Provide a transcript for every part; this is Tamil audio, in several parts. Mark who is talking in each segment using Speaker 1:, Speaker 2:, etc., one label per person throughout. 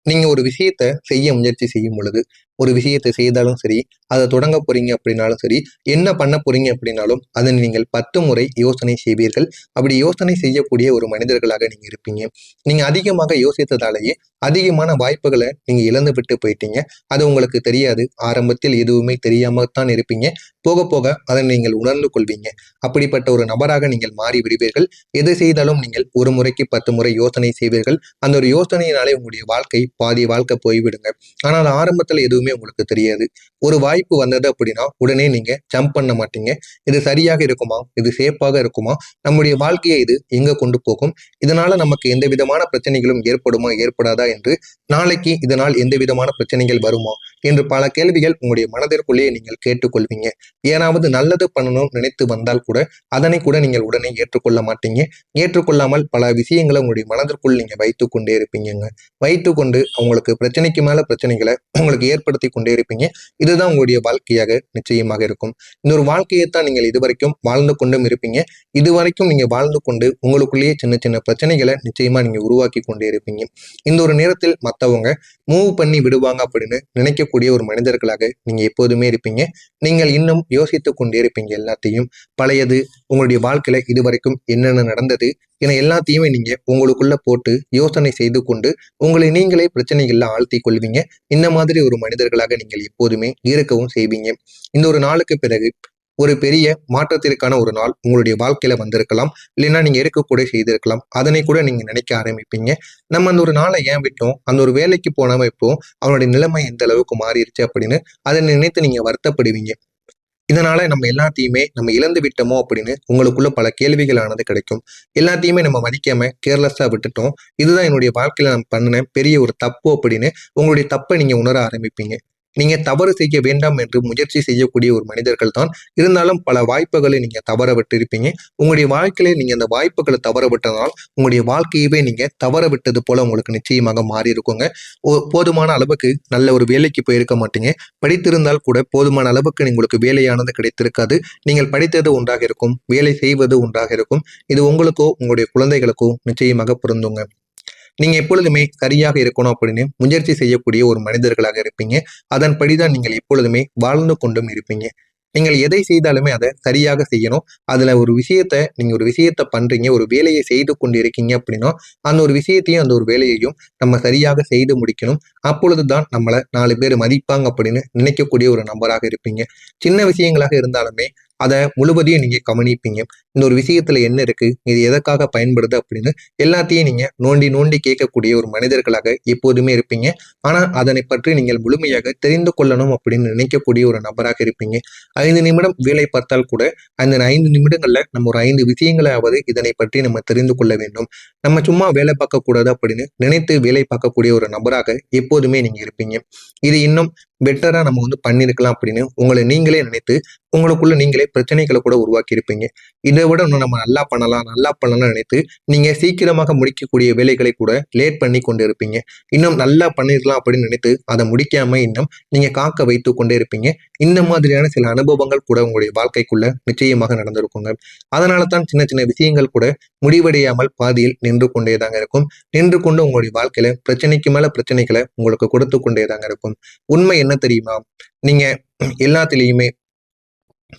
Speaker 1: நீங்க ஒரு விஷயத்த செய்ய முயற்சி செய்யும் பொழுது, ஒரு விஷயத்த செய்தாலும் சரி, அத தொடங்க போறீங்க அப்படின்னாலும் சரி, என்ன பண்ண போறீங்க அப்படின்னாலும், அத நீங்கள் 10 முறை யோசனை செய்வீர்கள். அப்படி யோசனை செய்யக்கூடிய ஒரு மனிதர்களாக நீங்க இருப்பீங்க. நீங்க அதிகமாக யோசித்ததாலேயே, அதிகமான வாய்ப்புகள நீங்க இழந்து விட்டு போயிட்டீங்க. அது உங்களுக்கு தெரியாது. ஆரம்பத்தில் எதுவுமே தெரியாம தான் இருப்பீங்க. போக போக அதை நீங்கள் உணர்ந்து கொள்வீங்க. அப்படிப்பட்ட ஒரு நபராக நீங்கள் மாறி விடுவீர்கள். எது செய்தாலும் நீங்கள் ஒரு முறைக்கு 10 முறை யோசனை செய்வீர்கள். அந்த ஒரு யோசனையினாலே உங்களுடைய வாழ்க்கை பாதி வாழ்க்கை போய்விடுங்க. ஆனால் ஆரம்பத்துல எதுவுமே உங்களுக்கு தெரியாது. ஒரு வாய்ப்பு வந்தது அப்படின்னா உடனே நீங்க ஜம்ப் பண்ண மாட்டீங்க. இது சரியாக இருக்குமா, இது சேஃபாக இருக்குமா, நம்முடைய வாழ்க்கையை இது எங்க கொண்டு போகும், இதனால நமக்கு எந்த விதமான பிரச்சனைகளும் ஏற்படுமா ஏற்படாதா என்று, நாளைக்கு இதனால் எந்த விதமான பிரச்சனைகள் வருமா என்று பல கேள்விகள் உங்களுடைய மனதிற்குள்ளேயே நீங்கள் கேட்டுக்கொள்வீங்க. ஏனாவது நல்லது பண்ணணும் நினைத்து வந்தால் கூட அதனை கூட நீங்கள் உடனே ஏற்றுக்கொள்ள மாட்டீங்க. ஏற்றுக்கொள்ளாமல் பல விஷயங்களை உங்களுடைய மனதிற்குள் நீங்க வைத்துக் கொண்டே இருப்பீங்க. வைத்துக்கொண்டு அவங்களுக்கு பிரச்சனைக்கு மேல பிரச்சனைகளை உங்களுக்கு ஏற்படுத்தி கொண்டே இருப்பீங்க. இதுதான் உங்களுடைய வாழ்க்கையாக நிச்சயமாக இருக்கும். இந்த ஒரு வாழ்க்கையைத்தான் நீங்கள் இதுவரைக்கும் வாழ்ந்து கொண்டும் இருப்பீங்க. இதுவரைக்கும் நீங்க வாழ்ந்து கொண்டு உங்களுக்குள்ளேயே சின்ன சின்ன பிரச்சனைகளை நிச்சயமா நீங்க உருவாக்கி கொண்டே இருப்பீங்க. இந்த ஒரு நேரத்தில் மற்றவங்க மூவ் பண்ணி விடுவாங்க அப்படின்னு நினைக்கக்கூடிய ஒரு மனிதர்களாக நீங்க எப்போதுமே இருப்பீங்க. நீங்கள் இன்னும் யோசித்துக் கொண்டே இருப்பீங்க எல்லாத்தையும். பழையது, உங்களுடைய வாழ்க்கையில இதுவரைக்கும் என்னென்ன நடந்தது என எல்லாத்தையுமே நீங்க உங்களுக்குள்ள போட்டு யோசனை செய்து கொண்டு உங்களை நீங்களே பிரச்சனைகள்ல ஆழ்த்தி கொள்வீங்க. இந்த மாதிரி ஒரு மனிதர்களாக நீங்கள் எப்போதுமே இருக்கவும் செய்வீங்க. இந்த ஒரு நாளுக்கு பிறகு ஒரு பெரிய மாற்றத்திற்கான ஒரு நாள் உங்களுடைய வாழ்க்கையில வந்திருக்கலாம். இல்லைன்னா நீங்க இருக்கக்கூட செய்திருக்கலாம். அதனை கூட நீங்க நினைக்க ஆரம்பிப்பீங்க. நம்ம அந்த ஒரு நாளை ஏன் விட்டோம், அந்த ஒரு வேலைக்கு போனவன் இப்போ அவனுடைய நிலைமை எந்த அளவுக்கு மாறிடுச்சு அப்படின்னு அதை நினைத்து நீங்க வருத்தப்படுவீங்க. இதனால நம்ம எல்லாத்தையுமே நம்ம இழந்து விட்டோமோ அப்படின்னு உங்களுக்குள்ள பல கேள்விகளானது கிடைக்கும். எல்லாத்தையுமே நம்ம மதிக்காம கேர்லெஸ்ஸா விட்டுட்டோம். இதுதான் என்னுடைய வாழ்க்கையில நான் பண்ணின பெரிய ஒரு தப்பு அப்படின்னு உங்களுடைய தப்பை நீங்க உணர ஆரம்பிப்பீங்க. நீங்க தவறு செய்ய வேண்டாம் என்று முயற்சி செய்யக்கூடிய ஒரு மனிதர்கள் தான். இருந்தாலும் பல வாய்ப்புகளை நீங்க தவற விட்டிருப்பீங்க. உங்களுடைய வாழ்க்கையில நீங்க அந்த வாய்ப்புகளை தவற விட்டதால் உங்களுடைய வாழ்க்கையவே நீங்க தவற விட்டது போல உங்களுக்கு நிச்சயமாக மாறி இருக்குங்க. போதுமான அளவுக்கு நல்ல ஒரு வேலைக்கு போயிருக்க மாட்டீங்க. படித்திருந்தால் கூட போதுமான அளவுக்கு உங்களுக்கு வேலையானது கிடைத்திருக்காது. நீங்கள் படித்தது ஒன்றாக இருக்கும், வேலை செய்வது ஒன்றாக இருக்கும். இது உங்களுக்கோ உங்களுடைய குழந்தைகளுக்கோ நிச்சயமாக பொருந்துங்க. நீங்க எப்பொழுதுமே சரியாக இருக்கணும் அப்படின்னு முயற்சி செய்யக்கூடிய ஒரு மனிதர்களாக இருப்பீங்க. அதன்படிதான் நீங்கள் எப்பொழுதுமே வாழ்ந்து கொண்டும் இருப்பீங்க. நீங்கள் எதை செய்தாலுமே அதை சரியாக செய்யணும். அதுல நீங்க ஒரு விஷயத்த பண்றீங்க, ஒரு வேலையை செய்து கொண்டு இருக்கீங்க அப்படின்னா அந்த ஒரு விஷயத்தையும் அந்த ஒரு வேலையையும் நம்ம சரியாக செய்து முடிக்கணும். அப்பொழுதுதான் நம்மளை 4 பேர் மதிப்பாங்க அப்படின்னு நினைக்கக்கூடிய ஒரு நபராக இருப்பீங்க. சின்ன விஷயங்களாக இருந்தாலுமே அதை முழுவதையும் நீங்க கவனிப்பீங்க. இந்த ஒரு விஷயத்துல என்ன இருக்கு, இது எதற்காக பயன்படுது அப்படின்னு எல்லாத்தையும் நீங்க நோண்டி நோண்டி கேட்கக்கூடிய ஒரு மனிதர்களாக எப்போதுமே இருப்பீங்க. ஆனா அதனை பற்றி நீங்கள் முழுமையாக தெரிந்து கொள்ளணும் அப்படின்னு நினைக்கக்கூடிய ஒரு நபராக இருப்பீங்க. 5 நிமிடம் வேலை பார்த்தால் கூட அந்த 5 நிமிடங்கள்ல நம்ம ஒரு 5 விஷயங்களாவது இதனை பற்றி நம்ம தெரிந்து கொள்ள வேண்டும். நம்ம சும்மா வேலை பார்க்கக்கூடாது அப்படின்னு நினைத்து வேலை பார்க்கக்கூடிய ஒரு நபராக எப்போதுமே நீங்க இருப்பீங்க. இது இன்னும் பெட்டரா நம்ம பண்ணிருக்கலாம் அப்படின்னு உங்களை நீங்களே நினைத்து உங்களுக்குள்ள நீங்களே பிரச்சனைகளை கூட உருவாக்கி இருப்பீங்க. இதை விட இன்னும் நம்ம நல்லா பண்ணலாம் நல்லா பண்ணலாம்னு நினைத்து நீங்க சீக்கிரமாக முடிக்கக்கூடிய வேலைகளை கூட லேட் பண்ணி கொண்டு இருப்பீங்க. இன்னும் நல்லா பண்ணிருக்கலாம் அப்படின்னு நினைத்து அதை முடிக்காம இன்னும் நீங்க காக்க வைத்து கொண்டே இருப்பீங்க. இந்த மாதிரியான சில அனுபவங்கள் கூட உங்களுடைய வாழ்க்கைக்குள்ள நிச்சயமாக நடந்திருக்குங்க. அதனால தான் சின்ன சின்ன விஷயங்கள் கூட முடிவடையாமல் பாதியில் நின்று கொண்டேதாங்க இருக்கும். நின்று கொண்டு உங்களுடைய வாழ்க்கையில பிரச்சனைக்கு மேல பிரச்சனைகளை உங்களுக்கு கொடுத்து கொண்டேதாங்க இருக்கும். உண்மை என்ன தெரியுமா, நீங்க எல்லாத்திலையுமே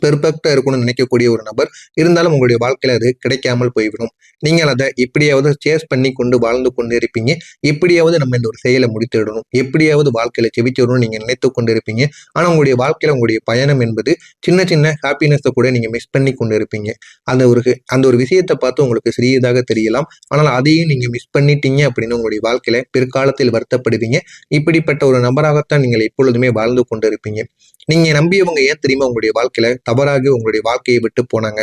Speaker 1: பெர்ஃபெக்டா இருக்கணும்னு நினைக்கக்கூடிய ஒரு நபர். இருந்தாலும் உங்களுடைய வாழ்க்கையில அது கிடைக்காமல் போய்விடும். நீங்கள் அதை எப்படியாவது சேஸ் பண்ணி கொண்டு வாழ்ந்து கொண்டு இருப்பீங்க. எப்படியாவது நம்ம இந்த ஒரு செயலை முடித்துவிடணும், எப்படியாவது வாழ்க்கையில ஜெயிச்சிடணும் நீங்க நினைத்து கொண்டு இருப்பீங்க. ஆனா உங்களுடைய வாழ்க்கையில உங்களுடைய பயணம் என்பது சின்ன சின்ன ஹாப்பினஸை கூட நீங்க மிஸ் பண்ணி கொண்டு இருப்பீங்க. அந்த ஒரு விஷயத்தை பார்த்து உங்களுக்கு சிறியதாக தெரியலாம். ஆனால் அதையும் நீங்க மிஸ் பண்ணிட்டீங்க அப்படின்னு உங்களுடைய வாழ்க்கையில பிற்காலத்தில் வருத்தப்படுவீங்க. இப்படிப்பட்ட ஒரு நபராகத்தான் நீங்கள் எப்பொழுதுமே வாழ்ந்து கொண்டு இருப்பீங்க. நீங்க நம்பியவங்க ஏன் தெரியுமா உங்களுடைய வாழ்க்கையில தவறாக உங்களுடைய வாழ்க்கையை விட்டு போனாங்க.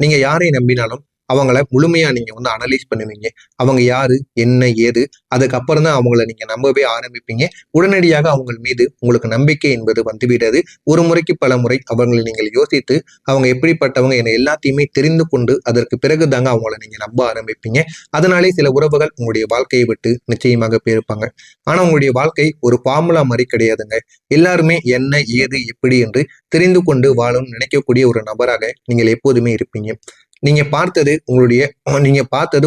Speaker 1: நீங்க யாரை நம்பினாலும் அவங்கள முழுமையா நீங்க அனலைஸ் பண்ணுவீங்க. அவங்க யாரு, என்ன, ஏது, அதுக்கப்புறம் தான் அவங்கள நீங்க நம்பவே ஆரம்பிப்பீங்க. உடனடியாக அவங்க மீது உங்களுக்கு நம்பிக்கை என்பது வந்துவிடாது. ஒரு முறைக்கு பல முறை அவங்களை நீங்கள் யோசித்து அவங்க எப்படிப்பட்டவங்க என எல்லாத்தையுமே தெரிந்து கொண்டு அதற்கு பிறகு தாங்க அவங்கள நீங்க நம்ப ஆரம்பிப்பீங்க. அதனாலே சில உறவுகள் உங்களுடைய வாழ்க்கையை விட்டு நிச்சயமாக போயிருப்பாங்க. ஆனா உங்களுடைய வாழ்க்கை ஒரு ஃபார்முலா மாதிரி கிடையாதுங்க. எல்லாருமே என்ன, ஏது, எப்படி என்று தெரிந்து கொண்டு வாழணும்னு நினைக்கக்கூடிய ஒரு நபராக நீங்கள் எப்போதுமே இருப்பீங்க. நீங்க பார்த்தது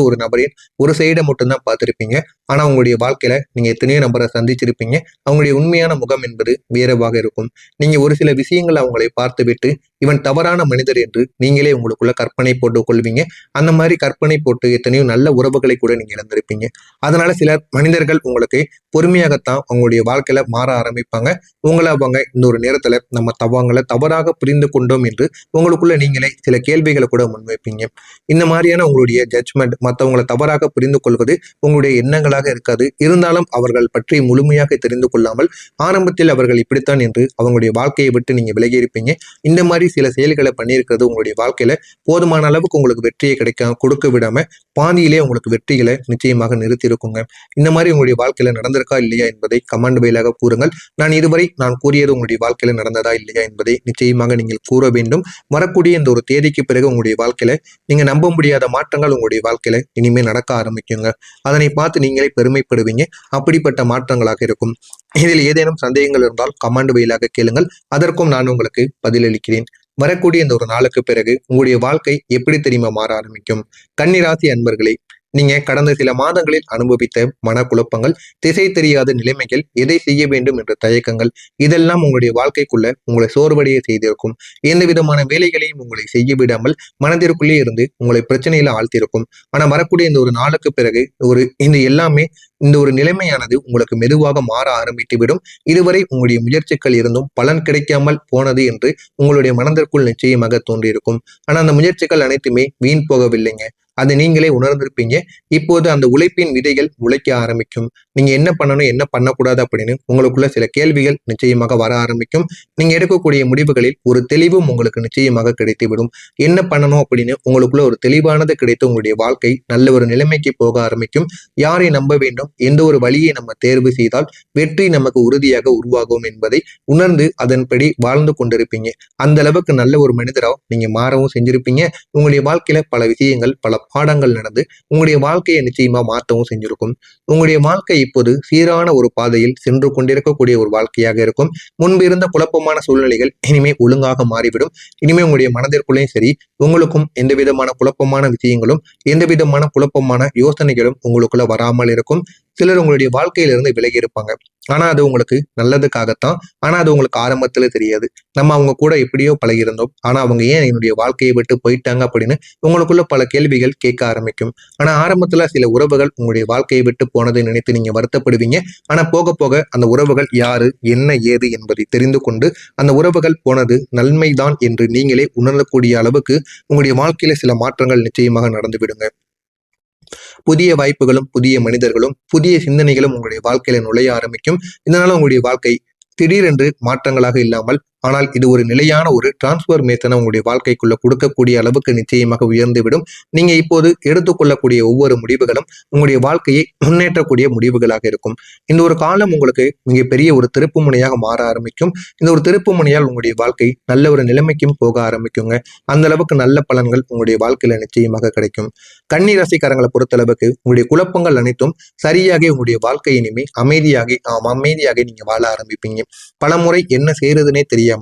Speaker 1: ஒரு நபரின் ஒரு சைடை மட்டும்தான் பார்த்திருப்பீங்க. ஆனா உங்களுடைய வாழ்க்கையில நீங்க எத்தனையோ நபரை சந்திச்சிருப்பீங்க. அவங்களுடைய உண்மையான முகம் என்பது வேறவாக இருக்கும். நீங்க ஒரு சில விஷயங்கள் அவங்களை பார்த்துவிட்டு இவன் தவறான மனிதர் என்று நீங்களே உங்களுக்குள்ள கற்பனை போட்டுக் கொள்வீங்க. அந்த மாதிரி கற்பனை போட்டு எத்தனையோ நல்ல உறவுகளை கூட நீங்க இழந்திருப்பீங்க. அதனால சில மனிதர்கள் உங்களுக்கு பொறுமையாகத்தான் அவங்களுடைய வாழ்க்கையில மாற ஆரம்பிப்பாங்க. உங்களை அவங்க இந்த ஒரு நேரத்துல நம்ம அவங்களை தவறாக புரிந்து கொண்டோம் என்று உங்களுக்குள்ள நீங்களே சில கேள்விகளை கூட முன்வைப்பீங்க. இந்த மாதிரியான உங்களுடைய ஜட்ஜ்மெண்ட் மற்றவங்களை தவறாக புரிந்து கொள்வது உங்களுடைய எண்ணங்களாக இருக்காது. இருந்தாலும் அவர்கள் பற்றி முழுமையாக தெரிந்து கொள்ளாமல் ஆரம்பத்தில் அவர்கள் இப்படித்தான் என்று அவங்களுடைய வாழ்க்கையை விட்டு நீங்க விலகி இருப்பீங்க. இந்த மாதிரி சில செயல்களை பண்ணியிருக்கிறது உங்களுடைய வாழ்க்கையில போதுமான அளவுக்கு உங்களுக்கு வெற்றியை கொடுக்க விடாம பாதியிலே உங்களுக்கு வெற்றிகளை நிச்சயமாக நிறுத்தி இருக்குங்க. இந்த மாதிரி உங்களுடைய வாழ்க்கையில நடந்திருக்கா இல்லையா என்பதை கமெண்ட் வாயிலாக கூறுங்கள். இதுவரை நான் கூறியது உங்களுடைய வாழ்க்கையில நடந்ததா இல்லையா என்பதை நிச்சயமாக நீங்கள் கூற வேண்டும். வரக்கூடிய இந்த ஒரு தேதிக்கு பிறகு உங்களுடைய வாழ்க்கையில நீங்க நம்ப முடியாத மாற்றங்கள் உங்களுடைய வாழ்க்கையில இனிமே நடக்க ஆரம்பிக்குங்க. அதனை பார்த்து நீங்களே பெருமைப்படுவீங்க. அப்படிப்பட்ட மாற்றங்களாக இருக்கும். இதில் ஏதேனும் சந்தேகங்கள் இருந்தால் கமெண்ட் வாயிலாக கேளுங்கள். அதற்கும் நான் உங்களுக்கு பதிலளிக்கிறேன். வரக்கூடிய இந்த ஒரு நாளுக்கு பிறகு உங்களுடைய வாழ்க்கை எப்படி தெரியுமா மாற ஆரம்பிக்கும்? கன்னிராசி அன்பர்களே, நீங்க கடந்த சில மாதங்களில் அனுபவித்த மனக்குழப்பங்கள், திசை தெரியாத நிலைமைகள், எதை செய்ய வேண்டும் என்ற தயக்கங்கள், இதெல்லாம் உங்களுடைய வாழ்க்கைக்குள்ள உங்களை சோர்வடைய செய்திருக்கும். எந்த விதமான வேலைகளையும் உங்களை செய்ய விடாமல் மனதிற்குள்ளே இருந்து உங்களை பிரச்சனையில ஆழ்த்திருக்கும். ஆனா வரக்கூடிய இந்த ஒரு நாளுக்கு பிறகு இந்த ஒரு நிலைமையானது உங்களுக்கு மெதுவாக மாற ஆரம்பித்து விடும். இதுவரை உங்களுடைய முயற்சிகள் இருந்தும் பலன் கிடைக்காமல் போனது என்று உங்களுடைய மனதிற்குள் நிச்சயமாக தோன்றியிருக்கும். ஆனா அந்த முயற்சிகள் அனைத்துமே வீண் போகவில்லைங்க. அதை நீங்களே உணர்ந்திருப்பீங்க. இப்போது அந்த உழைப்பின் விதைகள் உழைக்க ஆரம்பிக்கும். நீங்க என்ன பண்ணணும், என்ன பண்ணக்கூடாது அப்படின்னு உங்களுக்குள்ள சில கேள்விகள் நிச்சயமாக வர ஆரம்பிக்கும். நீங்க எடுக்கக்கூடிய முடிவுகளில் ஒரு தெளிவும் உங்களுக்கு நிச்சயமாக கிடைத்துவிடும். என்ன பண்ணணும் அப்படின்னு உங்களுக்குள்ள ஒரு தெளிவானது கிடைத்து உங்களுடைய வாழ்க்கை நல்ல ஒரு நிலைமைக்கு போக ஆரம்பிக்கும். யாரை நம்ப வேண்டும், எந்த ஒரு வழியை நம்ம தேர்வு செய்தால் வெற்றி நமக்கு உறுதியாக உருவாகும் என்பதை உணர்ந்து அதன்படி வாழ்ந்து கொண்டிருப்பீங்க. அந்த அளவுக்கு நல்ல ஒரு மனிதரா நீங்க மாறவும் செஞ்சிருப்பீங்க. உங்களுடைய வாழ்க்கையில பல விஷயங்கள், பல பாடங்கள் நடந்து உங்களுடைய வாழ்க்கையை நிச்சயமா மாற்றவும் செஞ்சிருக்கும். உங்களுடைய வாழ்க்கை இப்போது சீரான ஒரு பாதையில் சென்று கொண்டிருக்கக்கூடிய ஒரு வாழ்க்கையாக இருக்கும். முன்பு இருந்த குழப்பமான சூழ்நிலைகள் இனிமே ஒழுங்காக மாறிவிடும். இனிமே உங்களுடைய மனதிற்குள்ளேயும் சரி, உங்களுக்கும் எந்த விதமான குழப்பமான விஷயங்களும், எந்த விதமான குழப்பமான யோசனைகளும் உங்களுக்குள்ள வராமல் இருக்கும். சிலர் உங்களுடைய வாழ்க்கையிலிருந்து விலகி இருப்பாங்க. ஆனா அது உங்களுக்கு நல்லதுக்காகத்தான். ஆனா அது உங்களுக்கு ஆரம்பத்துல தெரியாது. நம்ம அவங்க கூட எப்படியோ பழகிருந்தோம். ஆனா அவங்க ஏன் என்னுடைய வாழ்க்கையை விட்டு போயிட்டாங்க அப்படின்னு உங்களுக்குள்ள பல கேள்விகள் கேட்க ஆரம்பிக்கும். ஆனா ஆரம்பத்துல சில உறவுகள் உங்களுடைய வாழ்க்கையை விட்டு போனதை நினைத்து நீங்க வருத்தப்படுவீங்க. ஆனா போக போக அந்த உறவுகள் யாரு, என்ன ஏது என்பதை தெரிந்து கொண்டு அந்த உறவுகள் போனது நன்மைதான் என்று நீங்களே உணரக்கூடிய அளவுக்கு உங்களுடைய வாழ்க்கையில சில மாற்றங்கள் நிச்சயமாக நடந்து விடுங்க. புதிய வாய்ப்புகளும், புதிய மனிதர்களும், புதிய சிந்தனைகளும் உங்களுடைய வாழ்க்கையில நுழைய ஆரம்பிக்கும். இதனால உங்களுடைய வாழ்க்கை திடீரென்று மாற்றங்களாக இல்லாமல், ஆனால் இது ஒரு நிலையான ஒரு டிரான்ஸ்பர்மேஷனை உங்களுடைய வாழ்க்கைக்குள்ள கொடுக்கக்கூடிய அளவுக்கு நிச்சயமாக உயர்ந்துவிடும். நீங்க இப்போது எடுத்துக்கொள்ளக்கூடிய ஒவ்வொரு முடிவுகளும் உங்களுடைய வாழ்க்கையை முன்னேற்றக்கூடிய முடிவுகளாக இருக்கும். இந்த ஒரு காலம் உங்களுக்கு மிகப்பெரிய ஒரு திருப்பு முனையாக மாற ஆரம்பிக்கும். இந்த ஒரு திருப்பு முனையால் உங்களுடைய வாழ்க்கை நல்ல ஒரு நிலைமைக்கும் போக ஆரம்பிக்குங்க. அந்த அளவுக்கு நல்ல பலன்கள் உங்களுடைய வாழ்க்கையில நிச்சயமாக கிடைக்கும். கன்னி ராசிக்காரங்களை பொறுத்தளவுக்கு உங்களுடைய குழப்பங்கள் அனைத்தும் சரியாக உங்களுடைய வாழ்க்கை இனிமே அமைதியாக நீங்க வாழ ஆரம்பிப்பீங்க. பலமுறை என்ன செய்யறதுனே தெரியாம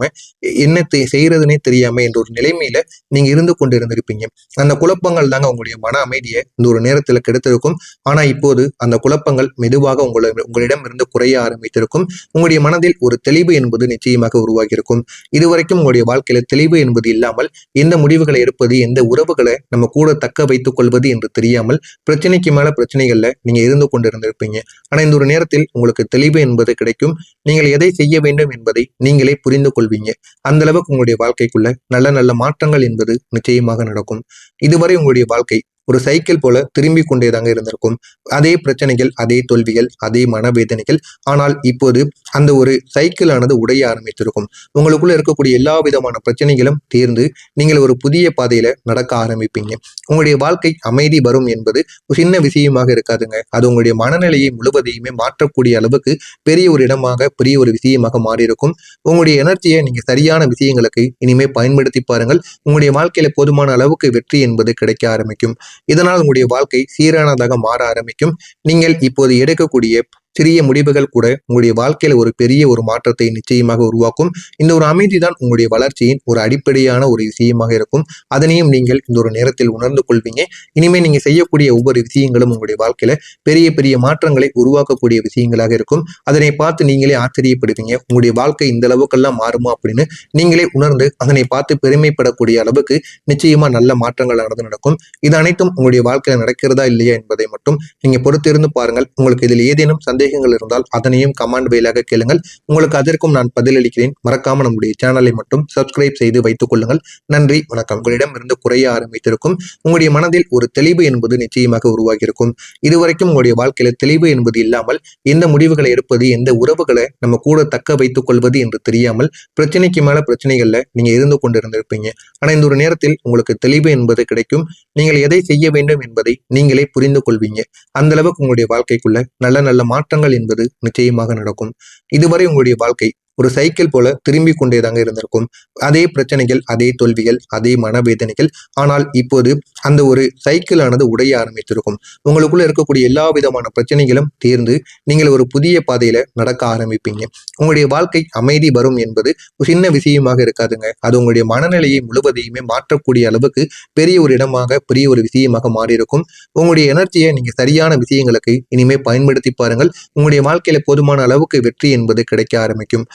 Speaker 1: என்ற ஒரு நிலைமையில நீங்க இருந்து கொண்டு இருந்திருப்பீங்க. அந்த குழப்பங்கள் தாங்க உங்களுடைய மன அமைதியை இந்த ஒரு நேரத்துல கெடுத்திருக்கும். ஆனா இப்போது அந்த குழப்பங்கள் மெதுவாக உங்களிடம் இருந்து குறைய ஆரம்பித்திருக்கும். உங்களுடைய மனதில் ஒரு தெளிவு என்பது நிச்சயமாக உருவாகி இருக்கும். இதுவரைக்கும் உங்களுடைய வாழ்க்கையில தெளிவு என்பது இல்லாமல் எந்த முடிவுகளை எடுப்பது, எந்த உறவுகளை நம்ம கூட தக்க வைத்துக் கொள்வது என்று தெரியாமல் பிரச்சனைக்கு மேல பிரச்சனைகள்ல நீங்க இருந்து கொண்டு இருந்திருப்பீங்க. ஆனா இந்த ஒரு நேரத்தில் உங்களுக்கு தெளிவு என்பது கிடைக்கும். நீங்கள் எதை செய்ய வேண்டும் என்பதை நீங்களே புரிந்து கொள்வீங்க. அந்த அளவுக்கு உங்களுடைய வாழ்க்கைக்குள்ள நல்ல நல்ல மாற்றங்கள் என்பது நிச்சயமாக நடக்கும். இதுவரை உங்களுடைய வாழ்க்கை ஒரு சைக்கிள் போல திரும்பி கொண்டேதாங்க இருந்திருக்கும். அதே பிரச்சனைகள், அதே தோல்விகள், அதே மனவேதனைகள். ஆனால் இப்போது அந்த ஒரு சைக்கிள் ஆனது உடைய ஆரம்பித்திருக்கும். உங்களுக்குள்ள இருக்கக்கூடிய எல்லா விதமான பிரச்சனைகளும் தீர்ந்து நீங்கள் ஒரு புதிய பாதையில நடக்க ஆரம்பிப்பீங்க. உங்களுடைய வாழ்க்கை அமைதி வரும் என்பது ஒரு சின்ன விஷயமாக இருக்காதுங்க. அது உங்களுடைய மனநிலையை முழுவதையுமே மாற்றக்கூடிய அளவுக்கு பெரிய ஒரு விஷயமாக மாறியிருக்கும். உங்களுடைய எனர்ஜியை நீங்க சரியான விஷயங்களுக்கு இனிமே பயன்படுத்தி பாருங்கள். உங்களுடைய வாழ்க்கையில போதுமான அளவுக்கு வெற்றி என்பது கிடைக்க ஆரம்பிக்கும். இதனால் உங்களுடைய வாழ்க்கை சீரானதாக மாற ஆரம்பிக்கும். நீங்கள் இப்போது எடுக்கக்கூடிய சிறிய முடிவுகள் கூட உங்களுடைய வாழ்க்கையில ஒரு பெரிய ஒரு மாற்றத்தை நிச்சயமாக உருவாக்கும். இந்த ஒரு அமைதி தான் உங்களுடைய வளர்ச்சியின் ஒரு அடிப்படையான ஒரு விஷயமாக இருக்கும். அதனையும் நீங்கள் இந்த ஒரு நேரத்தில் உணர்ந்து கொள்வீங்க. இனிமே நீங்க செய்யக்கூடிய ஒவ்வொரு விஷயங்களும் உங்களுடைய வாழ்க்கையில பெரிய பெரிய மாற்றங்களை உருவாக்கக்கூடிய விஷயங்களாக இருக்கும். அதனை பார்த்து நீங்களே ஆச்சரியப்படுவீங்க. உங்களுடைய வாழ்க்கை இந்த அளவுக்கெல்லாம் மாறுமா அப்படின்னு நீங்களே உணர்ந்து அதனை பார்த்து பெருமைப்படக்கூடிய அளவுக்கு நிச்சயமா நல்ல மாற்றங்கள் நடக்கும். இது அனைத்தும் உங்களுடைய வாழ்க்கையில நடக்கிறதா இல்லையா என்பதை மட்டும் நீங்க பொறுத்திருந்து பாருங்கள். உங்களுக்கு இதில் ஏதேனும் சந்தேகங்கள் இருந்தால் அதனையும் கமெண்ட் வாயிலாக கேளுங்கள். உங்களுக்கு அதற்கும் நான் பதிலளிக்கிறேன். மறக்காம நம்முடைய சேனலை மட்டும் சப்ஸ்கிரைப் செய்து வைத்துக் கொள்ளுங்கள். நன்றி, வணக்கம். உங்களிடம் இருந்து குறைய ஆரம்பித்திருக்கும் உங்களுடைய மனதில் ஒரு தெளிவு என்பது நிச்சயமாக உருவாகி இருக்கும். இதுவரைக்கும் உங்களுடைய வாழ்க்கையில தெளிவு என்பது இல்லாமல் எந்த முடிவுகளை எடுப்பது, எந்த உறவுகளை நம்ம கூட தக்க வைத்துக் கொள்வது என்று தெரியாமல் பிரச்சனைக்கு மேல பிரச்சனைகள்ல நீங்க இருந்து கொண்டிருந்திருப்பீங்க. ஆனா இந்த ஒரு நேரத்தில் உங்களுக்கு தெளிவு என்பது கிடைக்கும். நீங்கள் எதை செய்ய வேண்டும் என்பதை நீங்களே புரிந்து கொள்வீங்க. அந்த அளவுக்கு உங்களுடைய வாழ்க்கைக்குள்ள நல்ல நல்ல மாற்றங்கள் என்பது நிச்சயமாக நடக்கும். இதுவரை உங்களுடைய வாழ்க்கை ஒரு சைக்கிள் போல திரும்பி கொண்டேதாங்க இருந்திருக்கும். அதே பிரச்சனைகள், அதே தோல்விகள், அதே மனவேதனைகள். ஆனால் இப்போது அந்த ஒரு சைக்கிள் ஆனது உடைய ஆரம்பித்திருக்கும். உங்களுக்குள்ள இருக்கக்கூடிய எல்லா விதமான பிரச்சனைகளும் தீர்ந்து நீங்கள் ஒரு புதிய பாதையில நடக்க ஆரம்பிப்பீங்க. உங்களுடைய வாழ்க்கை அமைதி வரும் என்பது ஒரு சின்ன விஷயமாக இருக்காதுங்க. அது உங்களுடைய மனநிலையை முழுவதையுமே மாற்றக்கூடிய அளவுக்கு பெரிய ஒரு இடமாக, பெரிய ஒரு விஷயமாக மாறியிருக்கும். உங்களுடைய எனர்ஜியை நீங்க சரியான விஷயங்களுக்கு இனிமே பயன்படுத்தி பாருங்கள். உங்களுடைய வாழ்க்கையில போதுமான அளவுக்கு வெற்றி என்பது கிடைக்க ஆரம்பிக்கும்.